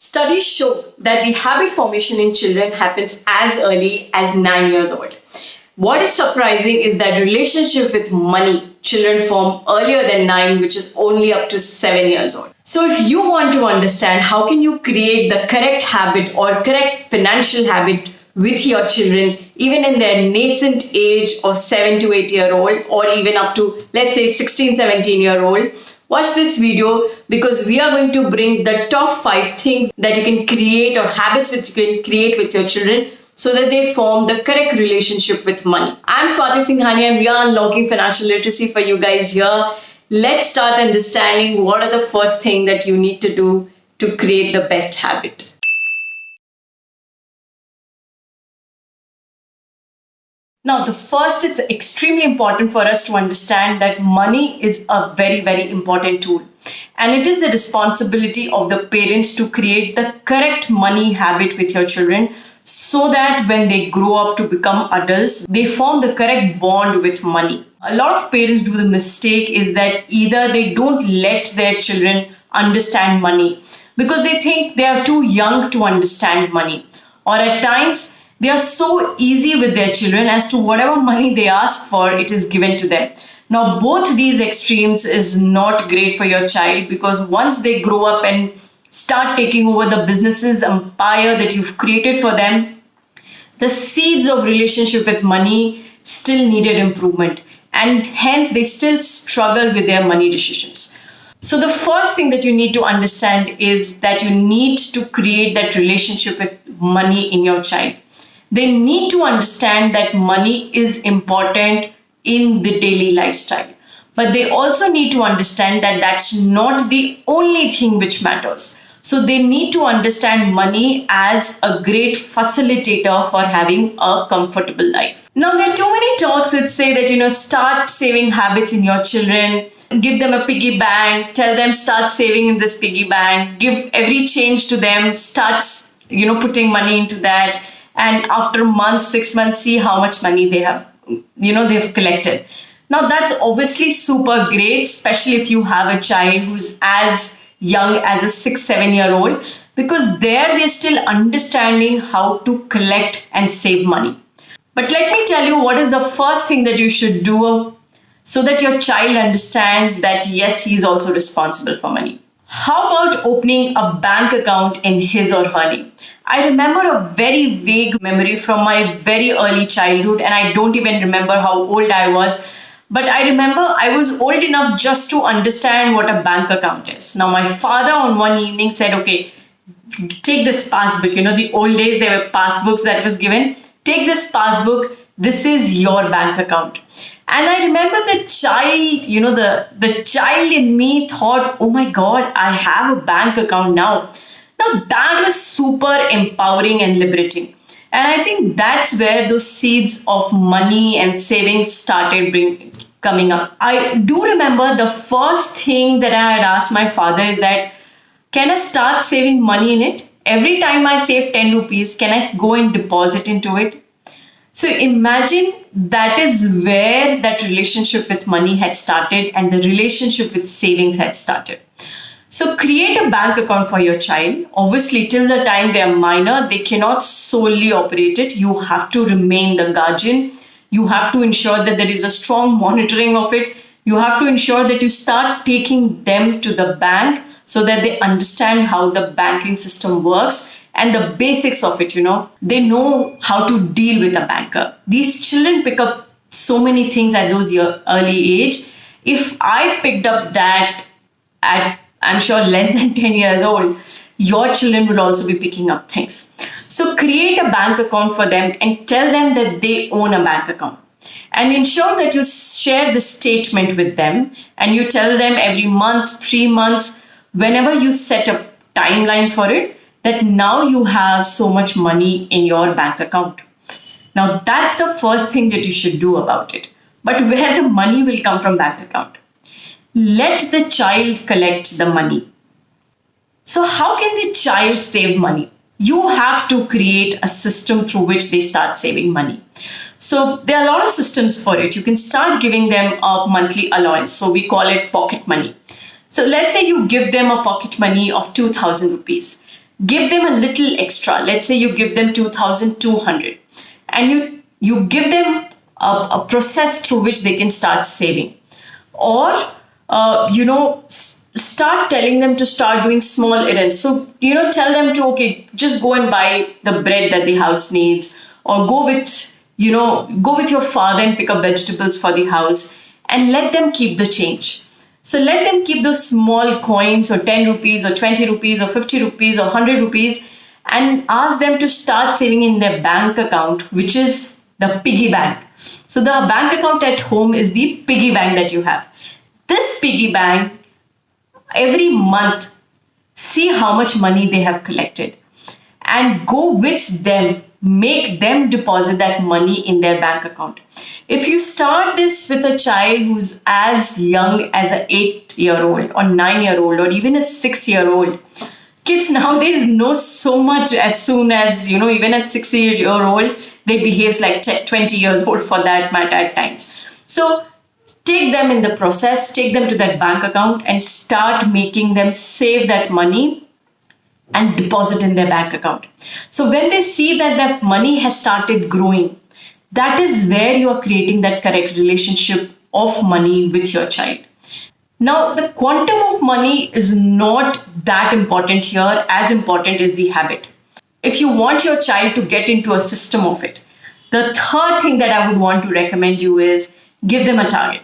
Studies show that the habit formation in children happens as early as 9 years old. What is surprising is that relationship with money children form earlier than 9, which is only up to 7 years old. So if you want to understand how can you create the correct habit or correct financial habit with your children, even in their nascent age of 7 to 8 year old, or even up to, let's say, 16, 17-year-old, watch this video because we are going to bring the top 5 things that you can create or habits which you can create with your children so that they form the correct relationship with money. I'm Swati Singhania and we are unlocking financial literacy for you guys here. Let's start understanding what are the first thing that you need to do to create the best habit. Now, the first, it's extremely important for us to understand that money is a very, very important tool. And it is the responsibility of the parents to create the correct money habit with your children so that when they grow up to become adults, they form the correct bond with money. A lot of parents do the mistake is that either they don't let their children understand money because they think they are too young to understand money, or at times they are so easy with their children as to whatever money they ask for, it is given to them. Now, both these extremes is not great for your child because once they grow up and start taking over the businesses empire that you've created for them, the seeds of relationship with money still needed improvement, and hence they still struggle with their money decisions. So the first thing that you need to understand is that you need to create that relationship with money in your child. They need to understand that money is important in the daily lifestyle. But they also need to understand that that's not the only thing which matters. So they need to understand money as a great facilitator for having a comfortable life. Now, there are too many talks that say that, start saving habits in your children, give them a piggy bank, tell them start saving in this piggy bank, give every change to them, start, putting money into that. And after months, 6 months, see how much money they have, they've collected. Now, that's obviously super great, especially if you have a child who's as young as a 6-7-year-old, because they're still understanding how to collect and save money. But let me tell you what is the first thing that you should do so that your child understands that, yes, he's also responsible for money. How about opening a bank account in his or her name? I remember a very vague memory from my very early childhood, and I don't even remember how old I was. But I remember I was old enough just to understand what a bank account is. Now, my father on one evening said, okay, take this passbook. The old days, there were passbooks that was given. Take this passbook. This is your bank account. And I remember the child, the child in me thought, oh my God, I have a bank account now. Now that was super empowering and liberating. And I think that's where those seeds of money and savings started coming up. I do remember the first thing that I had asked my father is that, can I start saving money in it? Every time I save 10 rupees, can I go and deposit into it? So imagine that is where that relationship with money had started and the relationship with savings had started. So create a bank account for your child. Obviously, till the time they are minor, they cannot solely operate it. You have to remain the guardian. You have to ensure that there is a strong monitoring of it. You have to ensure that you start taking them to the bank so that they understand how the banking system works and the basics of it, They know how to deal with a banker. These children pick up so many things at those early age. If I picked up that at, I'm sure, less than 10 years old, your children will also be picking up things. So create a bank account for them and tell them that they own a bank account. And ensure that you share the statement with them and you tell them every month, 3 months, whenever you set a timeline for it, that now you have so much money in your bank account. Now that's the first thing that you should do about it. But where the money will come from bank account? Let the child collect the money. So how can the child save money? You have to create a system through which they start saving money. So there are a lot of systems for it. You can start giving them a monthly allowance. So we call it pocket money. So let's say you give them a pocket money of 2,000 rupees. give them a little extra. Let's say you give them 2,200 and you give them a process through which they can start saving. Or, start telling them to start doing small errands. So, tell them to, okay, just go and buy the bread that the house needs, or go with your father and pick up vegetables for the house, and let them keep the change. So let them keep those small coins, or 10 rupees or 20 rupees or 50 rupees or 100 rupees, and ask them to start saving in their bank account, which is the piggy bank. So the bank account at home is the piggy bank that you have. This piggy bank, every month, see how much money they have collected and go with them, make them deposit that money in their bank account. If you start this with a child who's as young as an 8-year-old or 9-year-old or even a 6-year-old, kids nowadays know so much as soon as, even at 6-year-old, they behave like 20 years old for that matter at times. So take them in the process, take them to that bank account and start making them save that money and deposit in their bank account. So when they see that that money has started growing, that is where you are creating that correct relationship of money with your child. Now, the quantum of money is not that important here. As important is the habit. If you want your child to get into a system of it, the third thing that I would want to recommend you is give them a target.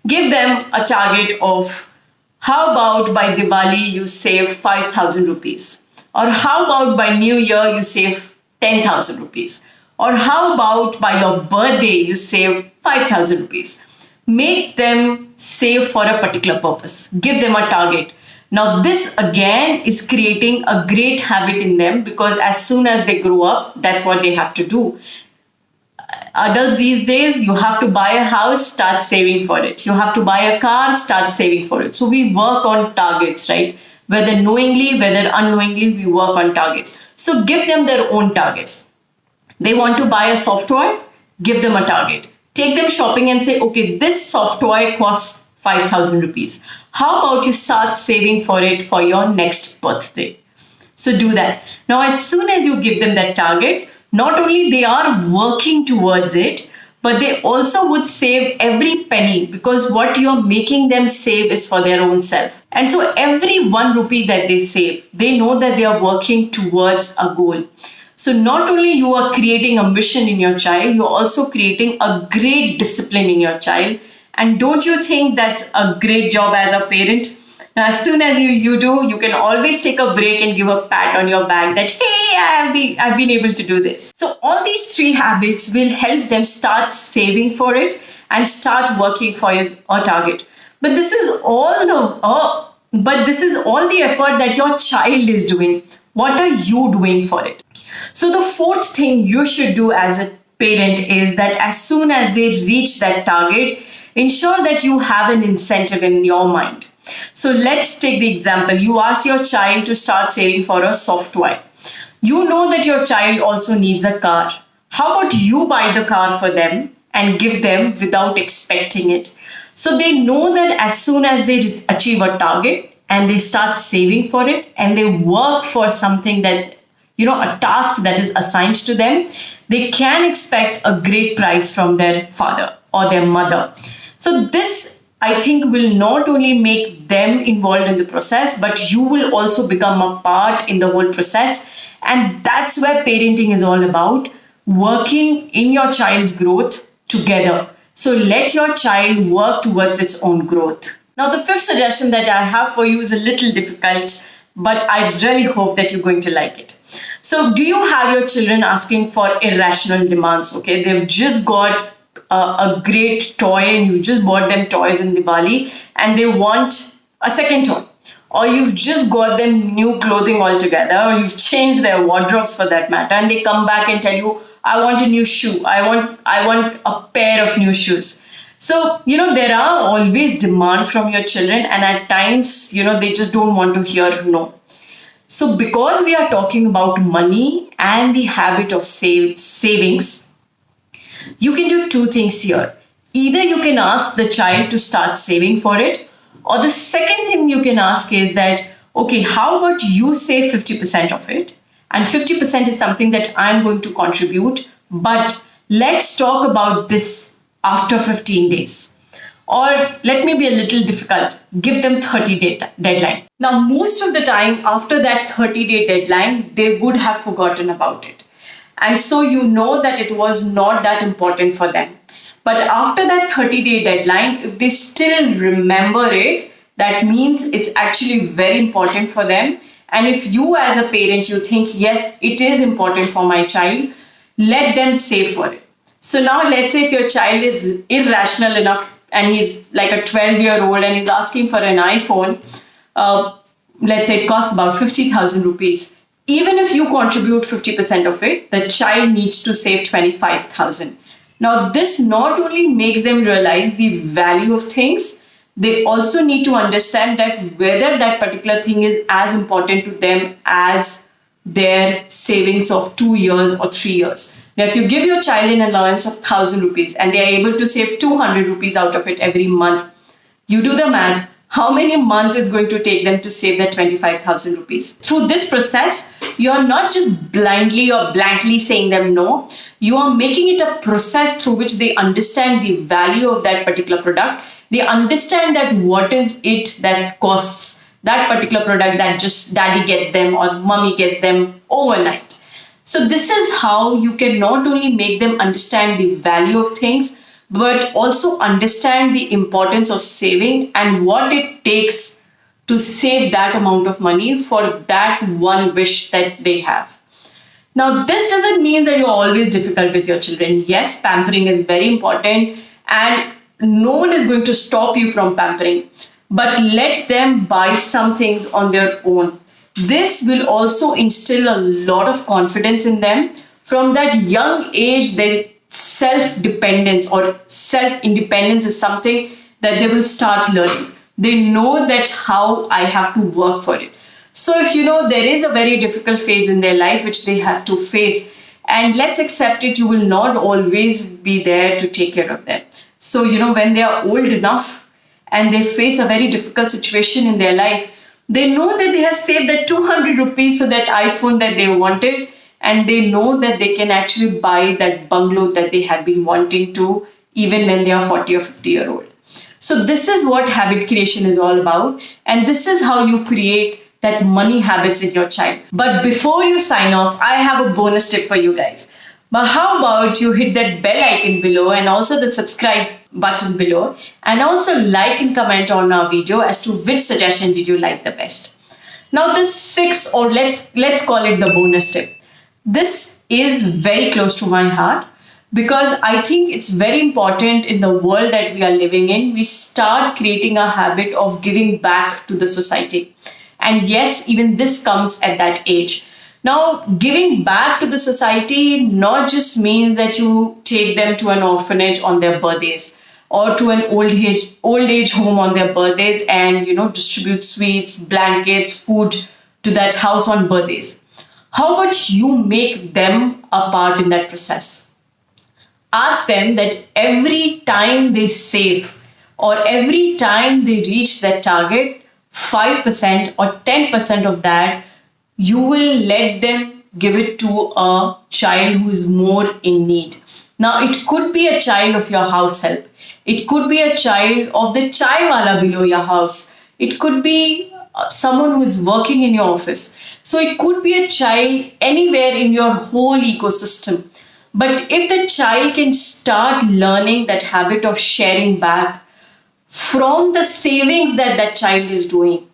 Give them a target of, how about by Diwali you save 5,000 rupees? Or how about by New Year you save 10,000 rupees? Or how about by your birthday you save 5,000 rupees? Make them save for a particular purpose. Give them a target. Now this again is creating a great habit in them, because as soon as they grow up, that's what they have to do. Adults these days, you have to buy a house, start saving for it. You have to buy a car, start saving for it. So we work on targets, right? Whether knowingly, whether unknowingly, we work on targets. So give them their own targets. They want to buy a soft toy, give them a target. Take them shopping and say, okay, this soft toy costs 5,000 rupees. How about you start saving for it for your next birthday? So do that. Now, as soon as you give them that target, not only they are working towards it, but they also would save every penny, because what you're making them save is for their own self. And so every 1 rupee that they save, they know that they are working towards a goal. So not only you are creating ambition in your child, you're also creating a great discipline in your child. And don't you think that's a great job as a parent? Now, as soon as you do, you can always take a break and give a pat on your back that, hey, I've been able to do this. So all these 3 habits will help them start saving for it and start working for a target. But this is all the effort that your child is doing. What are you doing for it? So the 4th thing you should do as a parent is that as soon as they reach that target, ensure that you have an incentive in your mind. So let's take the example. You ask your child to start saving for a soft toy. You know that your child also needs a car. How about you buy the car for them and give them without expecting it? So they know that as soon as they achieve a target and they start saving for it and they work for something that, a task that is assigned to them, they can expect a great prize from their father or their mother. So this, I think, will not only make them involved in the process, but you will also become a part in the whole process. And that's where parenting is all about, working in your child's growth together. So let your child work towards its own growth. Now, the 5th suggestion that I have for you is a little difficult, but I really hope that you're going to like it. So do you have your children asking for irrational demands? Okay, they've just got a great toy and you just bought them toys in Diwali and they want a second toy. Or you've just got them new clothing altogether, or you've changed their wardrobes for that matter, and they come back and tell you, I want a new shoe. I want a pair of new shoes. So, there are always demand from your children, and at times, they just don't want to hear no. So because we are talking about money and the habit of savings, you can do 2 things here. Either you can ask the child to start saving for it, or the second thing you can ask is that, okay, how about you save 50% of it? And 50% is something that I'm going to contribute, but let's talk about this after 15 days. Or let me be a little difficult, give them 30-day deadline. Now, most of the time after that 30-day deadline, they would have forgotten about it. And so you know that it was not that important for them. But after that 30-day deadline, if they still remember it, that means it's actually very important for them. And if you as a parent, you think, yes, it is important for my child, let them save for it. So now let's say if your child is irrational enough and he's like a 12-year-old and he's asking for an iPhone, let's say it costs about 50,000 rupees. Even if you contribute 50% of it, the child needs to save 25,000. Now, this not only makes them realize the value of things, they also need to understand that whether that particular thing is as important to them as their savings of 2 years or 3 years. Now, if you give your child an allowance of 1,000 rupees and they are able to save 200 rupees out of it every month, you do the math. How many months is going to take them to save that 25,000 rupees? Through this process, you are not just blindly or blankly saying them no. You are making it a process through which they understand the value of that particular product. They understand that what is it that costs that particular product that just daddy gets them or mommy gets them overnight. So this is how you can not only make them understand the value of things, but also understand the importance of saving and what it takes to save that amount of money for that one wish that they have. Now, this doesn't mean that you're always difficult with your children. Yes, pampering is very important and no one is going to stop you from pampering, but let them buy some things on their own. This will also instill a lot of confidence in them. From that young age, they self-dependence or self-independence is something that they will start learning. They know that how I have to work for it. So if you know there is a very difficult phase in their life which they have to face, and let's accept it, you will not always be there to take care of them. So, when they are old enough and they face a very difficult situation in their life, they know that they have saved that 200 rupees for that iPhone that they wanted, and they know that they can actually buy that bungalow that they have been wanting to, even when they are 40 or 50-year-old. So this is what habit creation is all about. And this is how you create that money habits in your child. But before you sign off, I have a bonus tip for you guys. But how about you hit that bell icon below and also the subscribe button below, and also like and comment on our video as to which suggestion did you like the best. Now the sixth, or let's call it the bonus tip. This is very close to my heart because I think it's very important in the world that we are living in. We start creating a habit of giving back to the society. And yes, even this comes at that age. Now, giving back to the society not just means that you take them to an orphanage on their birthdays or to an old age home on their birthdays and, distribute sweets, blankets, food to that house on birthdays. How about you make them a part in that process? Ask them that every time they save or every time they reach that target, 5% or 10% of that, you will let them give it to a child who is more in need. Now, it could be a child of your house help. It could be a child of the chai wala below your house. It could be someone who is working in your office. So it could be a child anywhere in your whole ecosystem. But if the child can start learning that habit of sharing back from the savings that that child is doing,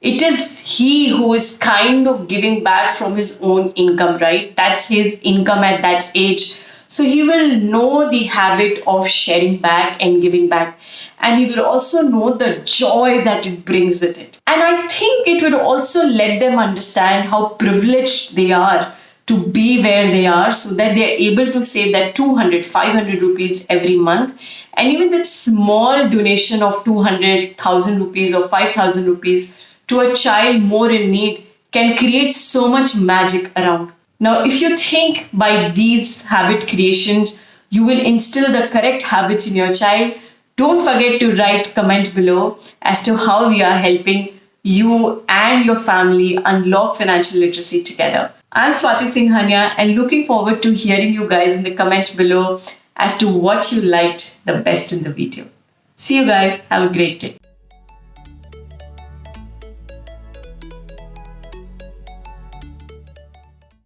it is he who is kind of giving back from his own income, right? That's his income at that age. So he will know the habit of sharing back and giving back. And he will also know the joy that it brings with it. And I think it will also let them understand how privileged they are to be where they are, so that they are able to save that 200, 500 rupees every month. And even that small donation of 200,000 rupees or 5,000 rupees to a child more in need can create so much magic around. Now, if you think by these habit creations, you will instill the correct habits in your child, don't forget to write comment below as to how we are helping you and your family unlock financial literacy together. I'm Swati Singhania and looking forward to hearing you guys in the comment below as to what you liked the best in the video. See you guys. Have a great day.